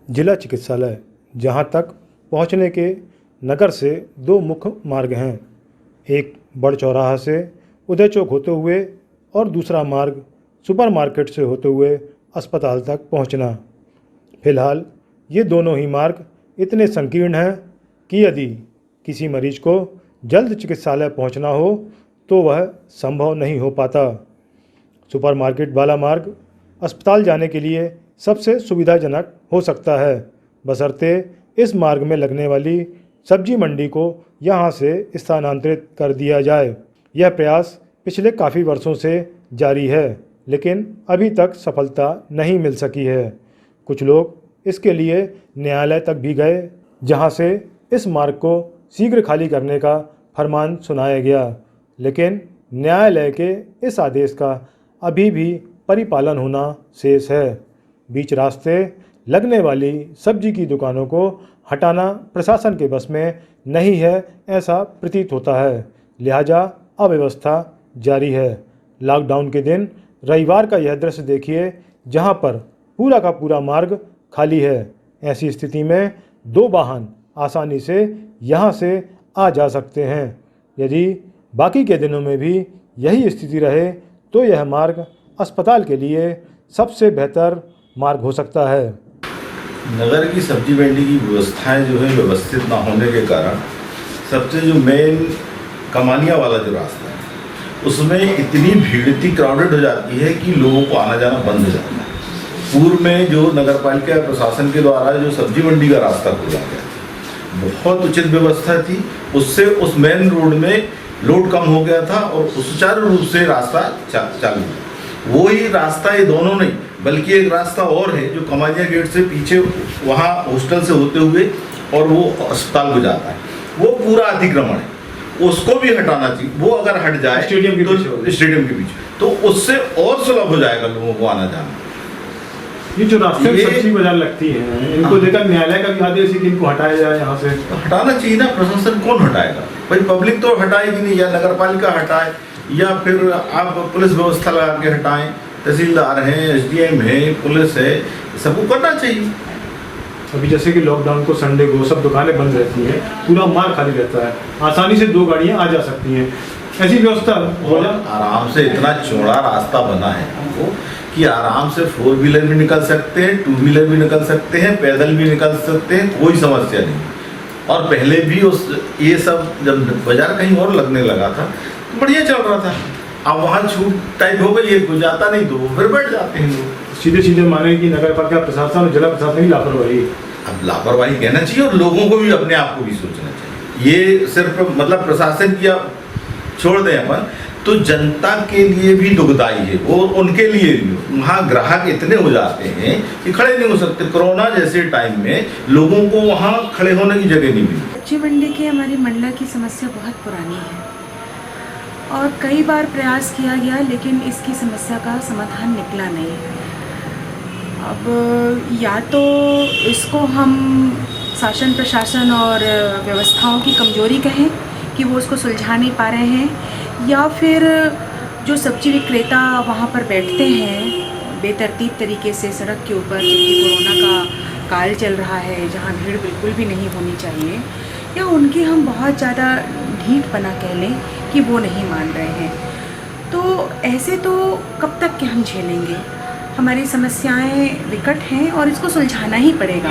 जिला चिकित्सालय, जहां तक पहुंचने के नगर से दो मुख्य मार्ग हैं, एक बड़ चौराहा से उदय चौक होते हुए और दूसरा मार्ग सुपरमार्केट से होते हुए अस्पताल तक पहुंचना। फिलहाल ये दोनों ही मार्ग इतने संकीर्ण हैं कि यदि किसी मरीज को जल्द चिकित्सालय पहुंचना हो तो वह संभव नहीं हो पाता। सुपरमार्केट वाला मार्ग अस्पताल जाने के लिए सबसे सुविधाजनक हो सकता है, बशर्ते इस मार्ग में लगने वाली सब्जी मंडी को यहां से स्थानांतरित कर दिया जाए। यह प्रयास पिछले काफ़ी वर्षों से जारी है, लेकिन अभी तक सफलता नहीं मिल सकी है। कुछ लोग इसके लिए न्यायालय तक भी गए, जहां से इस मार्ग को शीघ्र खाली करने का फरमान सुनाया गया, लेकिन न्यायालय के इस आदेश का अभी भी परिपालन होना शेष है। बीच रास्ते लगने वाली सब्जी की दुकानों को हटाना प्रशासन के बस में नहीं है, ऐसा प्रतीत होता है। लिहाजा अव्यवस्था जारी है। लॉकडाउन के दिन रविवार का यह दृश्य देखिए, जहां पर पूरा का पूरा मार्ग खाली है। ऐसी स्थिति में दो वाहन आसानी से यहां से आ जा सकते हैं। यदि बाकी के दिनों में भी यही स्थिति रहे तो यह मार्ग अस्पताल के लिए सबसे बेहतर मार्ग हो सकता है। नगर की सब्जी मंडी की व्यवस्थाएं जो है व्यवस्थित ना होने के कारण सबसे जो मेन कमानिया वाला जो रास्ता है उसमें इतनी भीड़ इतनी क्राउडेड हो जाती है कि लोगों को आना जाना बंद हो जाता है। पूर्व में जो नगर पालिका प्रशासन के द्वारा जो सब्जी मंडी का रास्ता खोला गया, बहुत उचित व्यवस्था थी। उससे उस मेन रोड में लोड कम हो गया था और सुचारू रूप से रास्ता चालू हुआ। वो ही रास्ता ये दोनों नहीं, बल्कि एक रास्ता और है जो कमानिया गेट से पीछे वहाँ हॉस्टल से होते हुए और वो अस्पताल को जाता है, वो पूरा अतिक्रमण है, उसको भी हटाना चाहिए। वो अगर हट जाए स्टेडियम के पीछे तो उससे और सुलभ हो जाएगा लोगों को आना जाना। ये जो रास्ते में सब्जी बाजार लगती है, इनको लेकर न्यायालय का भी आदेश है कि इनको हटाया जाए यहाँ से। तो हटाना चाहिए ना, प्रशासन कौन हटाएगा भाई? पब्लिक तो हटाएगी नहीं, या नगर पालिका हटाए या फिर आप पुलिस व्यवस्था लगा के हटाएं। तहसीलदार हैं, एसडीएम है, पुलिस है, सबको करना चाहिए। अभी जैसे कि लॉकडाउन को संडे को सब दुकानें बंद रहती हैं, पूरा मार्ग खाली रहता है, आसानी से दो गाड़ियां आ जा सकती हैं। ऐसी व्यवस्था हो जाए आराम से, इतना चौड़ा रास्ता बना है हमको कि आराम से 4 व्हीलर भी निकल सकते हैं, 2 व्हीलर भी निकल सकते हैं, पैदल भी निकल सकते हैं, कोई समस्या नहीं। और पहले भी ये सब जब बाजार कहीं और लगने लगा था तो बढ़िया चल रहा था। अब वहाँ छूट टाइप हो गई है, कोई जाता नहीं तो फिर बैठ जाते हैं लोग। सीधे माने कि नगर पालिका प्रशासन और जिला प्रशासन की लापरवाही। अब लापरवाही कहना चाहिए और लोगों को भी अपने आप को भी सोचना चाहिए। ये सिर्फ मतलब प्रशासन की छोड़ दें अपन, तो जनता के लिए भी दुखदाई है, वो उनके लिए भी। वहाँ ग्राहक इतने हो जाते हैं कि खड़े नहीं हो सकते। कोरोना जैसे टाइम में लोगों को वहाँ खड़े होने की जगह नहीं मिली। सब्जी मंडी की हमारी मंडला की समस्या बहुत पुरानी है और कई बार प्रयास किया गया, लेकिन इसकी समस्या का समाधान निकला नहीं है। अब या तो इसको हम शासन प्रशासन और व्यवस्थाओं की कमजोरी कहें कि वो उसको सुलझा नहीं पा रहे हैं, या फिर जो सब्जी विक्रेता वहाँ पर बैठते हैं बेतरतीब तरीके से सड़क के ऊपर, जबकि कोरोना का काल चल रहा है जहाँ भीड़ बिल्कुल भी नहीं होनी चाहिए, या उनकी हम बहुत ज़्यादा ढीठपना कह लें कि वो नहीं मान रहे हैं। तो ऐसे तो कब तक के हम झेलेंगे? हमारी समस्याएं विकट हैं और इसको सुलझाना ही पड़ेगा।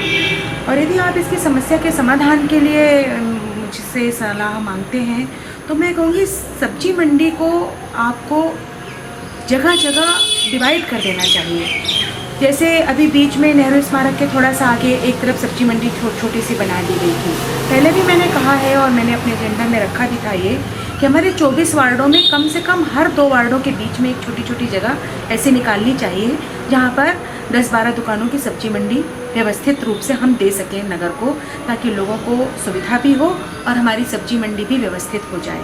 और यदि आप इसकी समस्या के समाधान के लिए मुझसे सलाह मांगते हैं तो मैं कहूँगी सब्जी मंडी को आपको जगह जगह डिवाइड कर देना चाहिए। जैसे अभी बीच में नेहरू स्मारक के थोड़ा सा आगे एक तरफ सब्जी मंडी छोटी सी बना दी गई थी। पहले भी मैंने कहा है और मैंने अपने एजेंडा में रखा भी था ये कि हमारे 24 वार्डों में कम से कम हर 2 वार्डों के बीच में एक छोटी छोटी जगह ऐसी निकालनी चाहिए जहाँ पर 10-12 दुकानों की सब्जी मंडी व्यवस्थित रूप से हम दे सकें नगर को, ताकि लोगों को सुविधा भी हो और हमारी सब्जी मंडी भी व्यवस्थित हो जाए।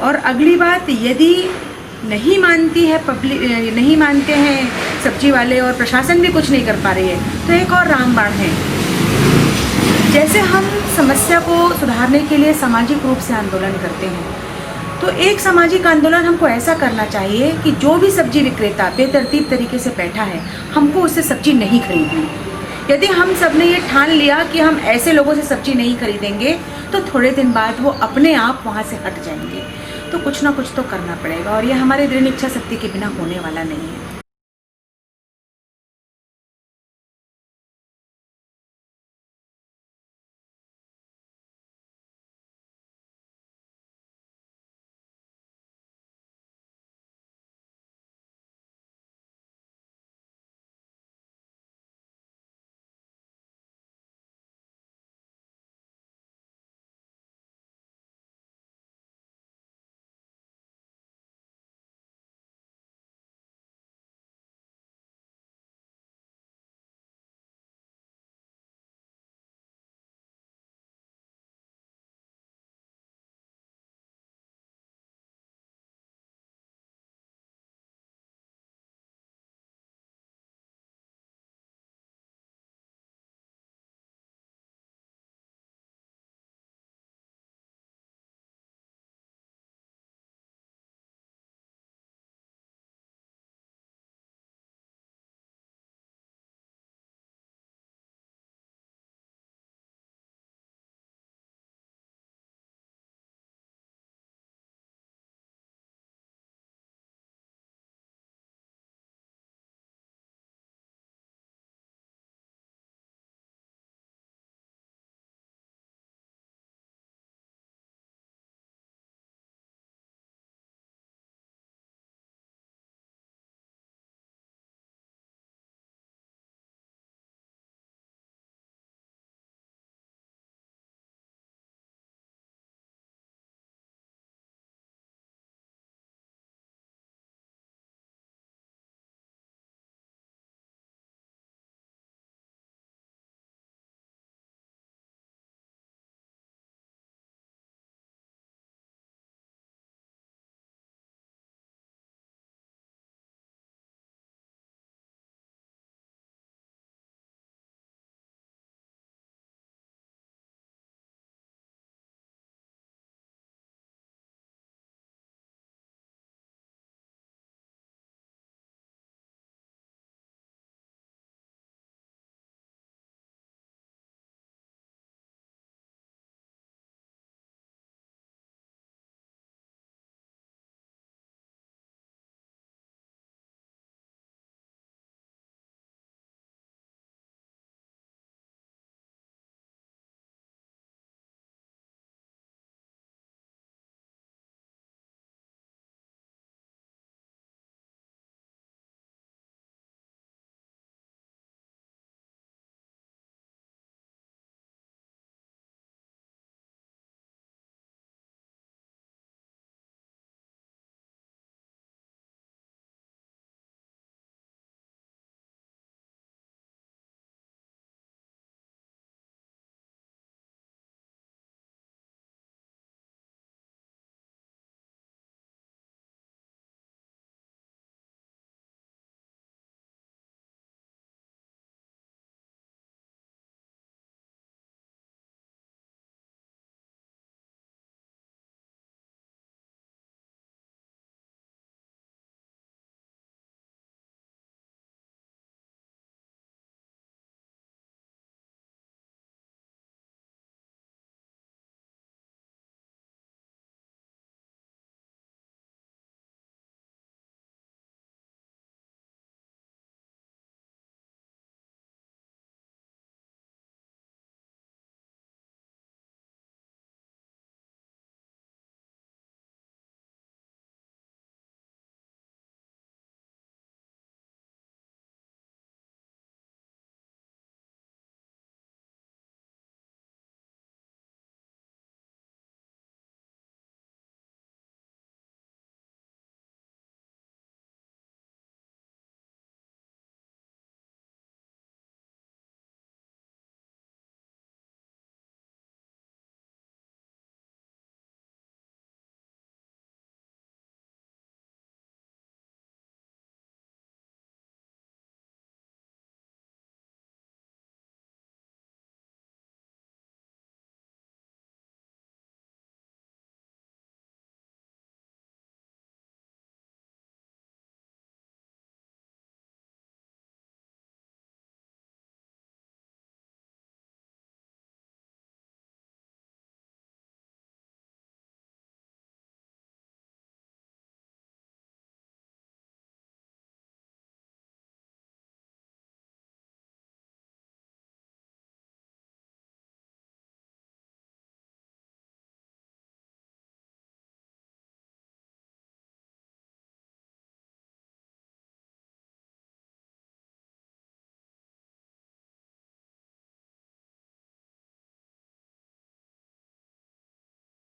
और अगली बात, यदि नहीं मानती है पब्लिक, नहीं मानते हैं सब्जी वाले और प्रशासन भी कुछ नहीं कर पा रही है, तो एक और रामबाण है। जैसे हम समस्या को सुधारने के लिए सामाजिक रूप से आंदोलन करते हैं, तो एक सामाजिक आंदोलन हमको ऐसा करना चाहिए कि जो भी सब्जी विक्रेता बेतरतीब तरीके से बैठा है, हमको उससे सब्जी नहीं खरीदनी। यदि हम सब ने ये ठान लिया कि हम ऐसे लोगों से सब्जी नहीं खरीदेंगे तो थोड़े दिन बाद वो अपने आप वहाँ से हट जाएंगे। तो कुछ ना कुछ तो करना पड़ेगा और ये हमारी दृढ़ इच्छा शक्ति के बिना होने वाला नहीं है।